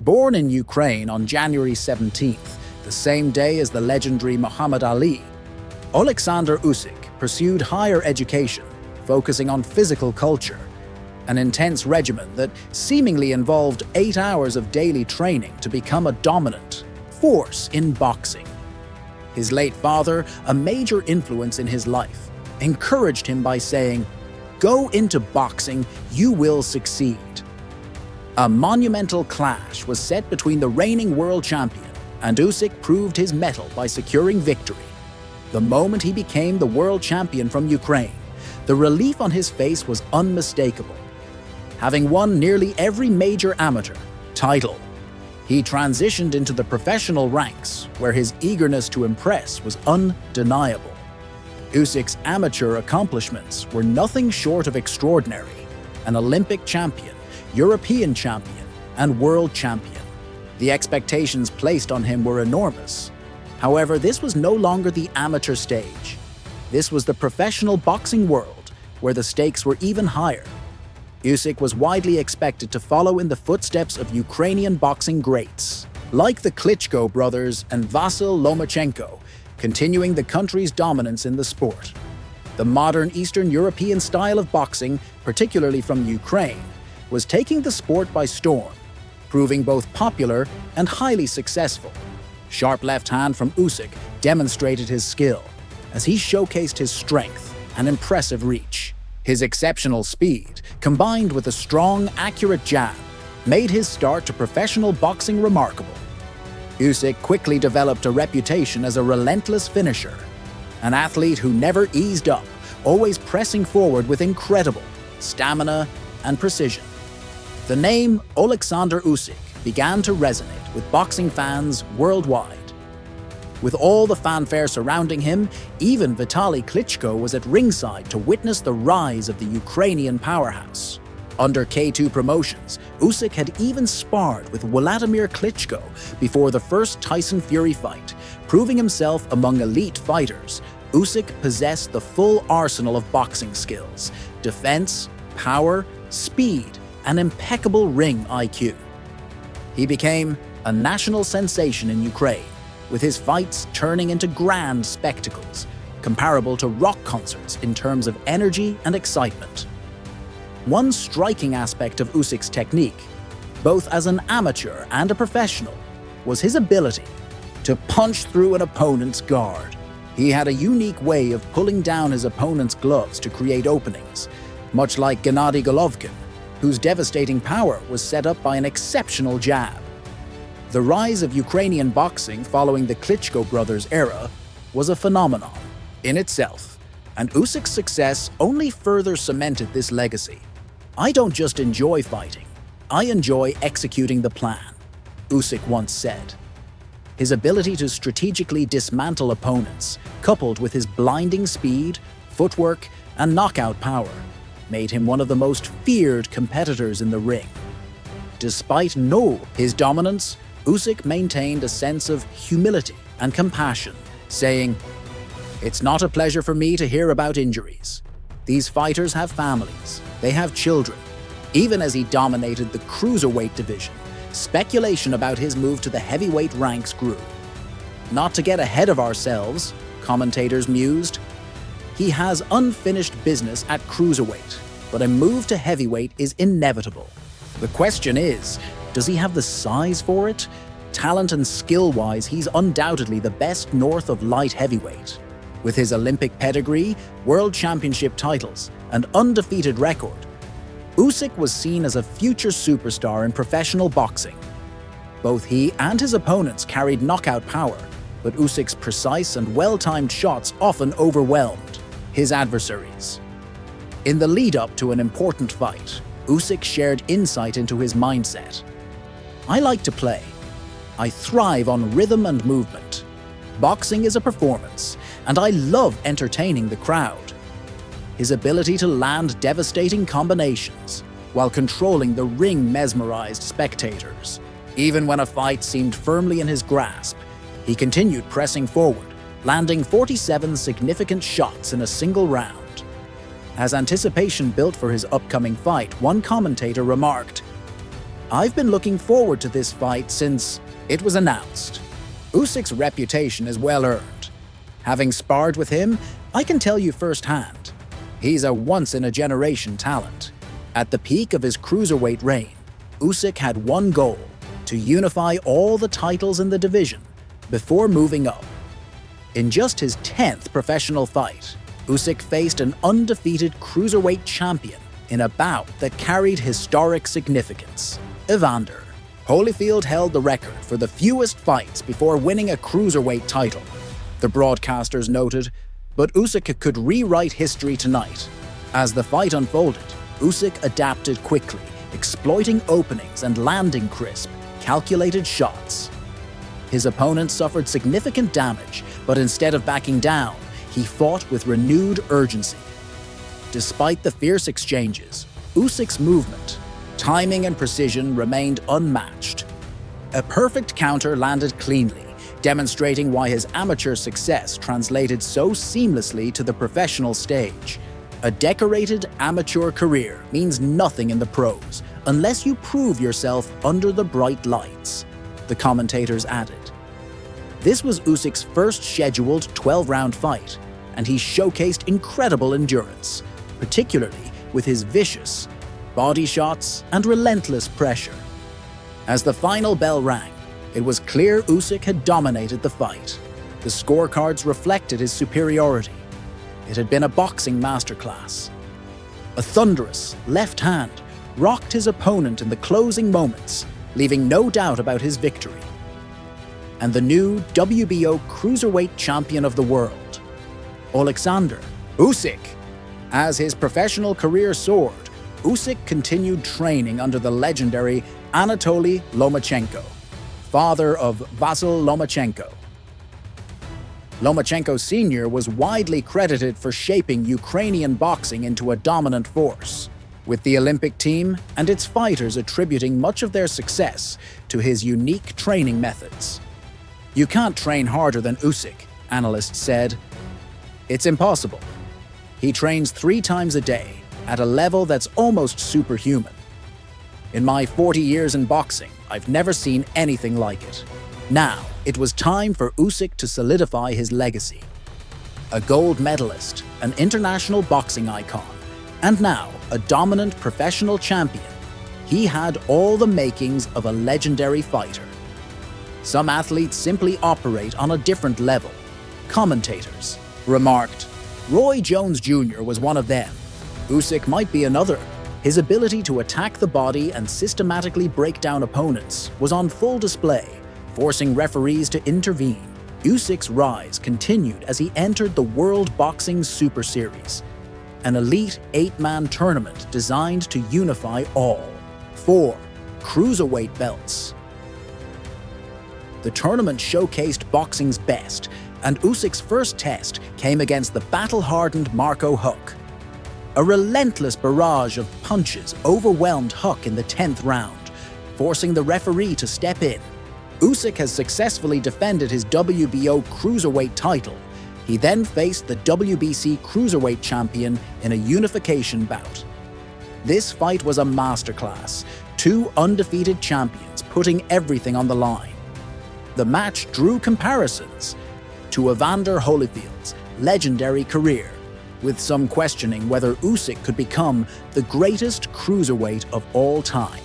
Born in Ukraine on January 17th, the same day as the legendary Muhammad Ali, Oleksandr Usyk pursued higher education, focusing on physical culture, an intense regimen that seemingly involved 8 hours of daily training to become a dominant force in boxing. His late father, a major influence in his life, encouraged him by saying, "Go into boxing, you will succeed." A monumental clash was set between the reigning world champion, and Usyk proved his mettle by securing victory. The moment he became the world champion from Ukraine, the relief on his face was unmistakable. Having won nearly every major amateur title, he transitioned into the professional ranks, where his eagerness to impress was undeniable. Usyk's amateur accomplishments were nothing short of extraordinary: an Olympic champion, European champion, and world champion. The expectations placed on him were enormous. However, this was no longer the amateur stage. This was the professional boxing world, where the stakes were even higher. Usyk was widely expected to follow in the footsteps of Ukrainian boxing greats, like the Klitschko brothers and Vasyl Lomachenko, continuing the country's dominance in the sport. The modern Eastern European style of boxing, particularly from Ukraine, was taking the sport by storm, proving both popular and highly successful. Sharp left hand from Usyk demonstrated his skill, as he showcased his strength and impressive reach. His exceptional speed, combined with a strong, accurate jab, made his start to professional boxing remarkable. Usyk quickly developed a reputation as a relentless finisher, an athlete who never eased up, always pressing forward with incredible stamina and precision. The name Oleksandr Usyk began to resonate with boxing fans worldwide. With all the fanfare surrounding him, even Vitaly Klitschko was at ringside to witness the rise of the Ukrainian powerhouse. Under K2 Promotions, Usyk had even sparred with Wladimir Klitschko before the first Tyson Fury fight. Proving himself among elite fighters, Usyk possessed the full arsenal of boxing skills: defense, power, speed, and impeccable ring IQ. He became a national sensation in Ukraine, with his fights turning into grand spectacles, comparable to rock concerts in terms of energy and excitement. One striking aspect of Usyk's technique, both as an amateur and a professional, was his ability to punch through an opponent's guard. He had a unique way of pulling down his opponent's gloves to create openings, much like Gennady Golovkin, whose devastating power was set up by an exceptional jab. The rise of Ukrainian boxing following the Klitschko brothers' era was a phenomenon in itself, and Usyk's success only further cemented this legacy. "I don't just enjoy fighting, I enjoy executing the plan," Usyk once said. His ability to strategically dismantle opponents, coupled with his blinding speed, footwork, and knockout power, made him one of the most feared competitors in the ring. Despite his dominance, Usyk maintained a sense of humility and compassion, saying, "It's not a pleasure for me to hear about injuries. These fighters have families, they have children." Even as he dominated the cruiserweight division, speculation about his move to the heavyweight ranks grew. "Not to get ahead of ourselves," commentators mused, "he has unfinished business at cruiserweight, but a move to heavyweight is inevitable. The question is, does he have the size for it? Talent and skill-wise, he's undoubtedly the best north of light heavyweight. With his Olympic pedigree, world championship titles, and undefeated record, Usyk was seen as a future superstar in professional boxing. Both he and his opponents carried knockout power, but Usyk's precise and well-timed shots often overwhelmed his adversaries. In the lead-up to an important fight, Usyk shared insight into his mindset. "I like to play. I thrive on rhythm and movement. Boxing is a performance, and I love entertaining the crowd." His ability to land devastating combinations while controlling the ring mesmerized spectators. Even when a fight seemed firmly in his grasp, he continued pressing forward, landing 47 significant shots in a single round. As anticipation built for his upcoming fight, one commentator remarked, I've been looking forward to this fight since it was announced. Usyk's reputation is well earned. Having sparred with him, I can tell you firsthand, he's a once-in-a-generation talent. At the peak of his cruiserweight reign, Usyk had one goal: to unify all the titles in the division before moving up. In just his 10th professional fight, Usyk faced an undefeated cruiserweight champion in a bout that carried historic significance. Evander Holyfield held the record for the fewest fights before winning a cruiserweight title. The broadcasters noted, but Usyk could rewrite history tonight. As the fight unfolded, Usyk adapted quickly, exploiting openings and landing crisp, calculated shots. His opponent suffered significant damage, but instead of backing down, he fought with renewed urgency. Despite the fierce exchanges, Usyk's movement, timing and precision remained unmatched. A perfect counter landed cleanly, demonstrating why his amateur success translated so seamlessly to the professional stage. A decorated amateur career means nothing in the pros unless you prove yourself under the bright lights, the commentators added. This was Usyk's first scheduled 12-round fight, and he showcased incredible endurance, particularly with his vicious body shots and relentless pressure. As the final bell rang, it was clear Usyk had dominated the fight. The scorecards reflected his superiority. It had been a boxing masterclass. A thunderous left hand rocked his opponent in the closing moments, leaving no doubt about his victory. And the new WBO cruiserweight champion of the world, Oleksandr Usyk. As his professional career soared, Usyk continued training under the legendary Anatoly Lomachenko, father of Vasyl Lomachenko. Lomachenko Sr. was widely credited for shaping Ukrainian boxing into a dominant force, with the Olympic team and its fighters attributing much of their success to his unique training methods. "You can't train harder than Usyk," analysts said. "It's impossible. He trains 3 times a day, at a level that's almost superhuman. In my 40 years in boxing, I've never seen anything like it." Now, it was time for Usyk to solidify his legacy. A gold medalist, an international boxing icon, and now a dominant professional champion, he had all the makings of a legendary fighter. Some athletes simply operate on a different level, commentators remarked. Roy Jones Jr. was one of them. Usyk might be another. His ability to attack the body and systematically break down opponents was on full display, forcing referees to intervene. Usyk's rise continued as he entered the World Boxing Super Series, an elite 8-man tournament designed to unify all 4 cruiserweight belts. The tournament showcased boxing's best, and Usyk's first test came against the battle-hardened Marco Huck. A relentless barrage of punches overwhelmed Huck in the 10th round, forcing the referee to step in. Usyk has successfully defended his WBO cruiserweight title. He then faced the WBC cruiserweight champion in a unification bout. This fight was a masterclass, 2 undefeated champions putting everything on the line. The match drew comparisons to Evander Holyfield's legendary career, with some questioning whether Usyk could become the greatest cruiserweight of all time.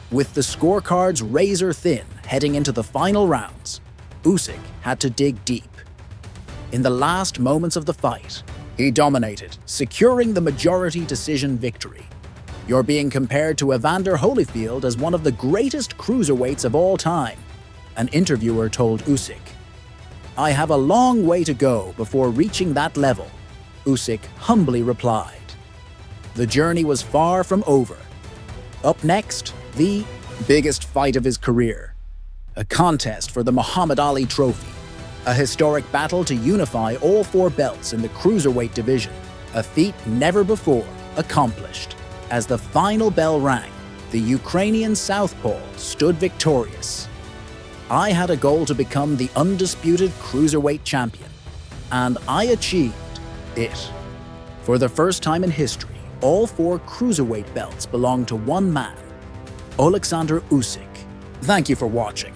With the scorecards razor-thin heading into the final rounds, Usyk had to dig deep. In the last moments of the fight, he dominated, securing the majority decision victory. "You're being compared to Evander Holyfield as one of the greatest cruiserweights of all time," an interviewer told Usyk. "I have a long way to go before reaching that level," Usyk humbly replied. The journey was far from over. Up next, the biggest fight of his career. A contest for the Muhammad Ali Trophy. A historic battle to unify all 4 belts in the cruiserweight division. A feat never before accomplished. As the final bell rang, the Ukrainian southpaw stood victorious. "I had a goal to become the undisputed cruiserweight champion, and I achieved it." For the first time in history, all 4 cruiserweight belts belonged to one man, Oleksandr Usyk. Thank you for watching.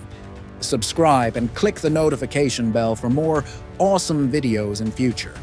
Subscribe and click the notification bell for more awesome videos in future.